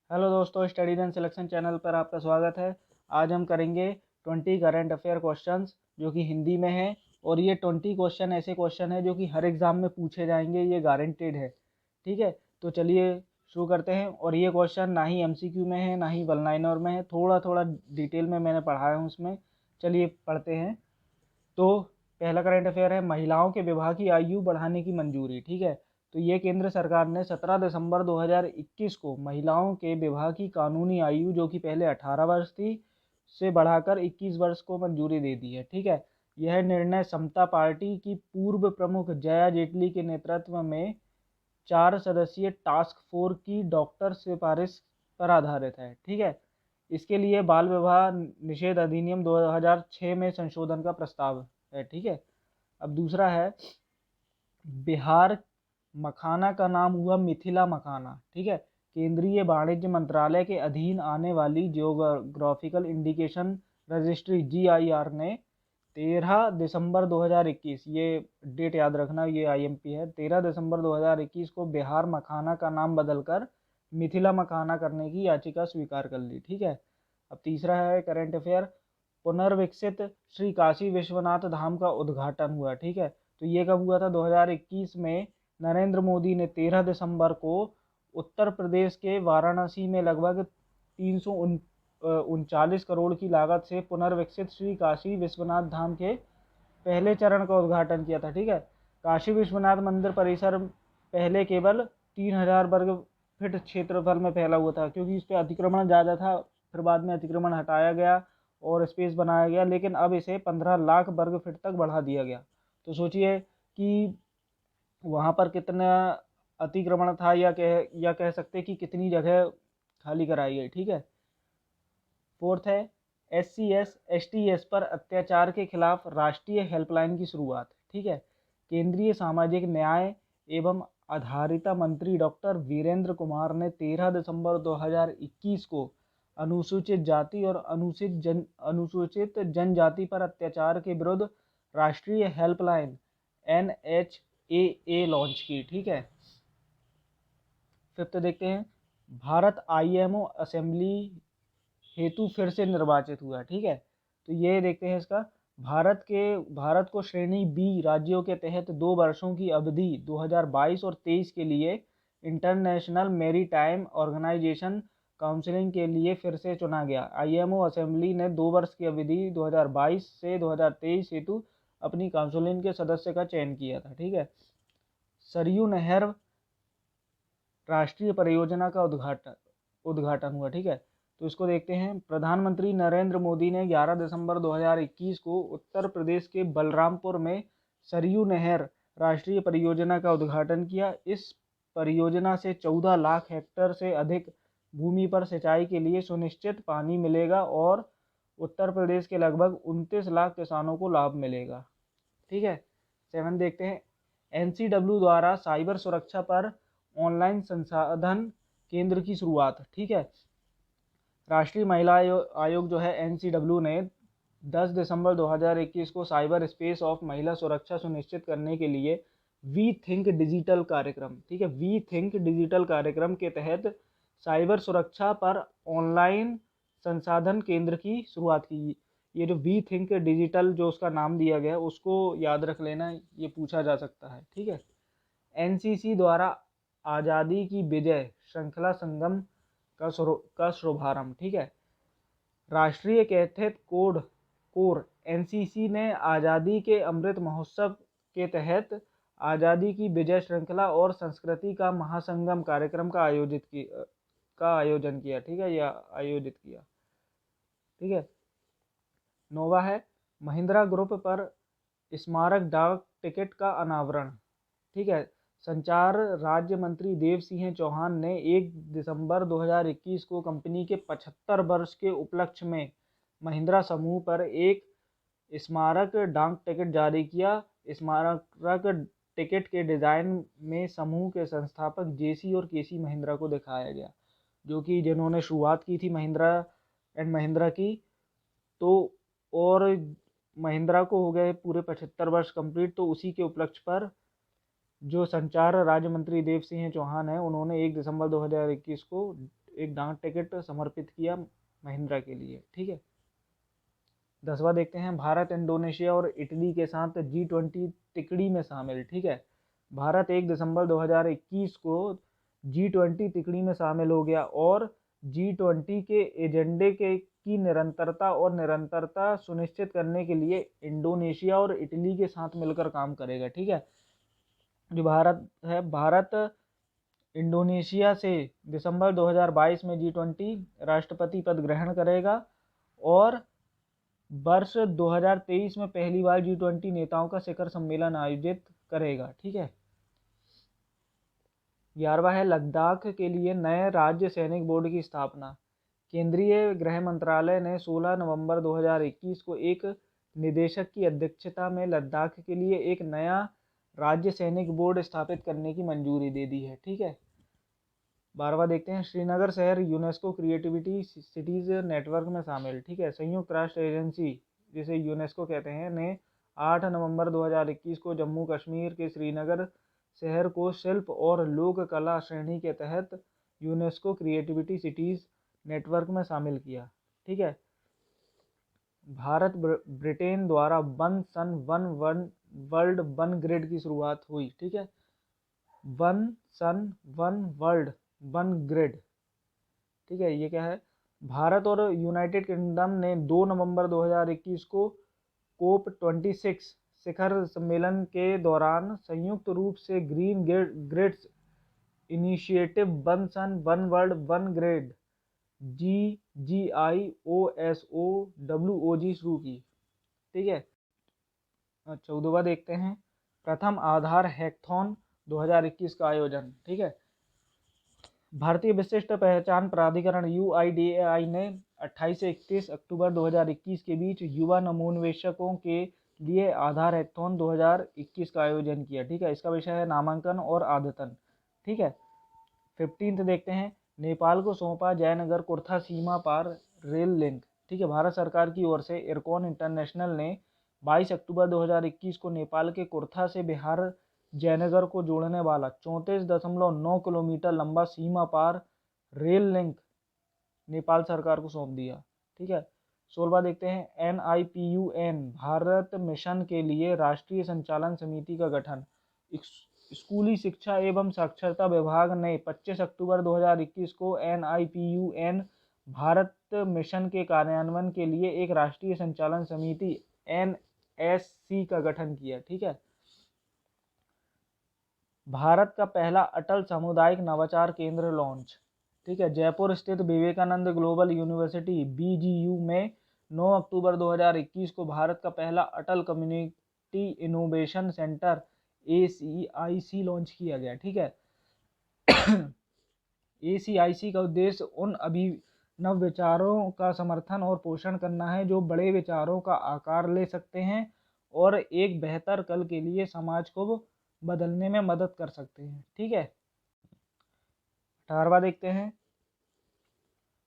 Hello दोस्तों, studies and selection channel पर आपका स्वागत है। आज हम करेंगे 20 करंट अफेयर क्वेश्चंस जो कि हिंदी में है। और ये 20 क्वेश्चन ऐसे क्वेश्चन है जो कि हर एग्ज़ाम में पूछे जाएंगे, ये गारंटेड है। ठीक है, तो चलिए शुरू करते हैं। और ये क्वेश्चन ना ही एमसीक्यू में है ना ही वन लाइनर में है, थोड़ा थोड़ा डिटेल में मैंने पढ़ा है उसमें। चलिए पढ़ते हैं। तो पहला करंट अफेयर है, महिलाओं के विवाह की आयु बढ़ाने की मंजूरी। ठीक है, तो ये केंद्र सरकार ने 17 दिसंबर 2021 को महिलाओं के विवाह की कानूनी आयु, जो कि पहले 18 वर्ष थी, से बढ़ाकर 21 वर्ष को मंजूरी दे दी है। ठीक है, यह निर्णय समता पार्टी की पूर्व प्रमुख जया जेटली के नेतृत्व में 4 सदस्यीय टास्क फोर्स की डॉक्टर सिफारिश पर आधारित है। ठीक है, इसके लिए बाल विवाह निषेध अधिनियम 2006 में संशोधन का प्रस्ताव है। ठीक है, अब दूसरा है, बिहार मखाना का नाम हुआ मिथिला मखाना। ठीक है, केंद्रीय वाणिज्य मंत्रालय के अधीन आने वाली जियोग्राफिकल इंडिकेशन रजिस्ट्री जीआईआर ने 13 दिसंबर 2021, ये डेट याद रखना, ये आईएमपी है, 13 दिसंबर 2021 को बिहार मखाना का नाम बदलकर मिथिला मखाना करने की याचिका स्वीकार कर ली। ठीक है, अब तीसरा है करंट अफेयर, पुनर्विकसित श्री काशी विश्वनाथ धाम का उद्घाटन हुआ। ठीक है, तो ये कब हुआ था? 2021 में नरेंद्र मोदी ने 13 दिसंबर को उत्तर प्रदेश के वाराणसी में लगभग 339 करोड़ की लागत से पुनर्विकसित श्री काशी विश्वनाथ धाम के पहले चरण का उद्घाटन किया था। ठीक है, काशी विश्वनाथ मंदिर परिसर पहले केवल 3000 वर्ग फीट क्षेत्रफल में फैला हुआ था, क्योंकि इस पर अतिक्रमण ज़्यादा था। फिर बाद में अतिक्रमण हटाया गया और स्पेस बनाया गया, लेकिन अब इसे 15 लाख वर्ग फीट तक बढ़ा दिया गया। तो सोचिए कि वहाँ पर कितना अतिक्रमण था, या कह सकते कि कितनी जगह खाली कराई गई। ठीक है, फोर्थ है, SC/ST पर अत्याचार के खिलाफ राष्ट्रीय हेल्पलाइन की शुरुआत। ठीक है, केंद्रीय सामाजिक न्याय एवं आधारिता मंत्री डॉक्टर वीरेंद्र कुमार ने 13 दिसंबर 2021 को अनुसूचित जाति और अनुसूचित जनजाति पर अत्याचार के विरुद्ध राष्ट्रीय हेल्पलाइन NHAA लॉन्च की। ठीक है, फिफ्थ देखते हैं, भारत IMO असेंबली हेतु फिर से निर्वाचित हुआ। ठीक है, तो ये देखते हैं इसका, भारत को श्रेणी बी राज्यों के तहत 2 वर्षों की अवधि 2022 और 23 के लिए इंटरनेशनल मैरीटाइम ऑर्गेनाइजेशन काउंसिलिंग के लिए फिर से चुना गया। IMO असेंबली ने 2 वर्ष की अवधि 2022 से 2023 हेतु अपनी काउंसिलिंग के सदस्य का चयन किया था। ठीक है, सरयू नहर राष्ट्रीय परियोजना का उद्घाटन हुआ। ठीक है, तो इसको देखते हैं, प्रधानमंत्री नरेंद्र मोदी ने 11 दिसंबर 2021 को उत्तर प्रदेश के बलरामपुर में सरयू नहर राष्ट्रीय परियोजना का उद्घाटन किया। इस परियोजना से 14 लाख हेक्टेयर से अधिक भूमि पर सिंचाई के लिए सुनिश्चित पानी मिलेगा और उत्तर प्रदेश के लगभग 29 लाख किसानों को लाभ मिलेगा। ठीक है, 7 देखते हैं, NCW द्वारा साइबर सुरक्षा पर ऑनलाइन संसाधन केंद्र की शुरुआत। ठीक है, राष्ट्रीय महिला आयोग जो है NCW ने 10 दिसंबर 2021 को साइबर स्पेस ऑफ महिला सुरक्षा सुनिश्चित करने के लिए वी थिंक डिजिटल कार्यक्रम, ठीक है, वी थिंक डिजिटल कार्यक्रम के तहत साइबर सुरक्षा पर ऑनलाइन संसाधन केंद्र की शुरुआत की। ये जो वी थिंक डिजिटल जो उसका नाम दिया गया है, उसको याद रख लेना, ये पूछा जा सकता है। ठीक है, NCC द्वारा आज़ादी की विजय श्रृंखला संगम का शुभारंभ। ठीक है, राष्ट्रीय कैथेट कोर NCC ने आज़ादी के अमृत महोत्सव के तहत आज़ादी की विजय श्रृंखला और संस्कृति का महासंगम कार्यक्रम का आयोजन किया। ठीक है, या आयोजित किया। ठीक है, नोवा है, महिंद्रा ग्रुप पर स्मारक डाक टिकट का अनावरण। ठीक है, संचार राज्य मंत्री देव सिंह चौहान ने 1 दिसंबर 2021 को कंपनी के 75 वर्ष के उपलक्ष्य में महिंद्रा समूह पर एक स्मारक डाक टिकट जारी किया। स्मारक टिकट के डिज़ाइन में समूह के संस्थापक JC और KC महिंद्रा को दिखाया गया, जो कि जिन्होंने शुरुआत की थी महिंद्रा एंड महिंद्रा की। तो और महिंद्रा को हो गए पूरे 75 वर्ष कंप्लीट, तो उसी के उपलक्ष्य पर जो संचार राज्य मंत्री देव सिंह चौहान है, उन्होंने 1 दिसंबर 2021 को एक डाक टिकट समर्पित किया महिंद्रा के लिए। ठीक है। 10वां देखते हैं, भारत इंडोनेशिया और इटली के साथ G20 तिकड़ी में शामिल। ठीक है। भारत 1 दिसंबर 2021 को G20 तिकड़ी में शामिल हो गया और G20 के एजेंडे की निरंतरता सुनिश्चित करने के लिए इंडोनेशिया और इटली के साथ मिलकर काम करेगा। ठीक है। जो भारत है, भारत इंडोनेशिया से दिसंबर 2022 में G20 राष्ट्रपति पद ग्रहण करेगा और वर्ष 2023 में पहली बार G20 नेताओं का शिखर सम्मेलन आयोजित करेगा। ठीक है। 11वां है, लद्दाख के लिए नए राज्य सैनिक बोर्ड की स्थापना। केंद्रीय गृह मंत्रालय ने 16 नवंबर 2021 को एक निदेशक की अध्यक्षता में लद्दाख के लिए एक नया राज्य सैनिक बोर्ड स्थापित करने की मंजूरी दे दी है। ठीक है। 12वां देखते हैं, श्रीनगर शहर यूनेस्को क्रिएटिविटी सिटीज नेटवर्क में शामिल। ठीक है। संयुक्त राष्ट्र एजेंसी, जिसे यूनेस्को कहते हैं, ने 8 नवंबर 2021 को जम्मू कश्मीर के श्रीनगर शहर को शिल्प और लोक कला श्रेणी के तहत यूनेस्को क्रिएटिविटी सिटीज नेटवर्क में शामिल किया। ठीक है। भारत ब्रिटेन द्वारा one sun one world one grid की शुरुआत हुई। ठीक है। One sun one world one grid. ठीक है। ये क्या है? भारत और यूनाइटेड किंगडम ने 2 नवंबर 2021 को कोप 26 शिखर सम्मेलन के दौरान संयुक्त रूप से green grids initiative one sun one world one grid GGIOSOWOG शुरू की। ठीक है। 14वां देखते हैं, प्रथम आधार हैकथॉन 2021 का आयोजन। ठीक है। भारतीय विशिष्ट पहचान प्राधिकरण UIDAI ने 28 से 31 अक्टूबर 2021 के बीच युवा नवोन्वेषकों के लिए आधार हैकथॉन 2021 का आयोजन किया। ठीक है। इसका विषय है नामांकन और आदतन। ठीक है। 15 देखते हैं, नेपाल को सौंपा जयनगर कुर्था सीमा पार रेल लिंक। ठीक है। भारत सरकार की ओर से इरकॉन इंटरनेशनल ने 22 अक्टूबर 2021 को नेपाल के कुर्था से बिहार जयनगर को जोड़ने वाला 34.9 किलोमीटर लंबा सीमा पार रेल लिंक नेपाल सरकार को सौंप दिया। ठीक है। 16वां देखते हैं, NIPUN भारत मिशन के लिए राष्ट्रीय संचालन समिति का गठन। स्कूली शिक्षा एवं साक्षरता विभाग ने 25 अक्टूबर 2021 को NIPUN भारत मिशन के कार्यान्वयन के लिए एक राष्ट्रीय संचालन समिति NSC का गठन किया। ठीक है। भारत का पहला अटल सामुदायिक नवाचार केंद्र लॉन्च। ठीक है। जयपुर स्थित विवेकानंद ग्लोबल यूनिवर्सिटी BGU में 9 अक्टूबर 2021 को भारत का पहला Atal community innovation centre ACIC launch किया गया। ठीक है। ACIC का उद्देश्य उन अभिनव विचारों का समर्थन और पोषण करना है जो बड़े विचारों का आकार ले सकते हैं और एक बेहतर कल के लिए समाज को बदलने में मदद कर सकते हैं। ठीक है। 18वां देखते हैं,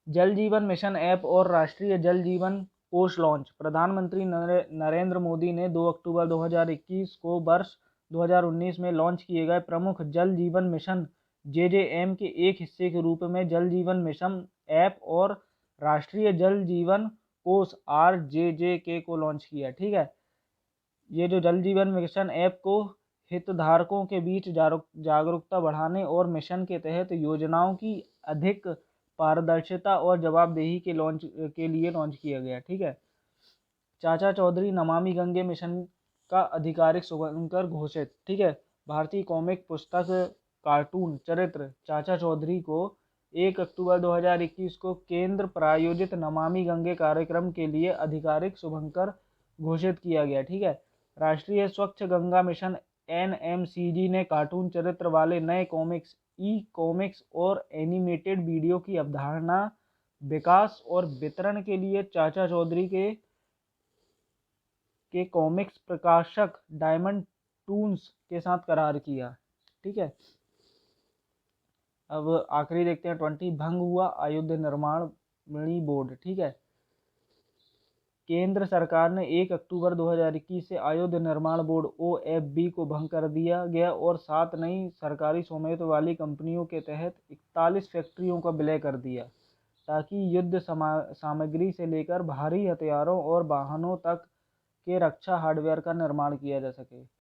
जल जीवन मिशन ऐप और राष्ट्रीय जल जीवन कोष लॉन्च। प्रधानमंत्री नरेंद्र मोदी ने 2 अक्टूबर 2021 को वर्ष 2019 में लॉन्च किए गए प्रमुख जल जीवन मिशन JJM के एक हिस्से के रूप में जल जीवन मिशन ऐप और राष्ट्रीय जल जीवन कोष RJJK को लॉन्च किया। ठीक है। ये जो जल जीवन मिशन ऐप को हितधारकों के बीच जागरूकता बढ़ाने और मिशन के तहत योजनाओं की अधिक पारदर्शिता और जवाबदेही के लिए लॉन्च किया गया। ठीक है। चाचा चौधरी नमामि गंगे मिशन का आधिकारिक शुभंकर घोषित। ठीक है। भारतीय कॉमिक पुस्तक कार्टून चरित्र चाचा चौधरी को 1 अक्टूबर 2021 को केंद्र प्रायोजित नमामि गंगे कार्यक्रम के लिए आधिकारिक शुभंकर घोषित किया गया। ठीक है। राष्ट्रीय स्वच्छ गंगा मिशन NMCG ने कार्टून चरित्र वाले नए कॉमिक्स, ई-कॉमिक्स और एनिमेटेड वीडियो की अवधारणा, विकास और वितरण के लिए चाचा चौधरी के कॉमिक्स प्रकाशक डायमंड टून्स के साथ करार किया। ठीक है। अब आखिरी देखते हैं 20, भंग हुआ अयोध्या निर्माण मणि बोर्ड। ठीक है। केंद्र सरकार ने 1 अक्टूबर 2021 से अयोध्या निर्माण बोर्ड OFB को भंग कर दिया गया और 7 नई सरकारी स्वामित्व वाली कंपनियों के तहत 41 फैक्ट्रियों का विलय कर दिया, ताकि युद्ध सामग्री से लेकर भारी हथियारों और वाहनों तक के रक्षा हार्डवेयर का निर्माण किया जा सके।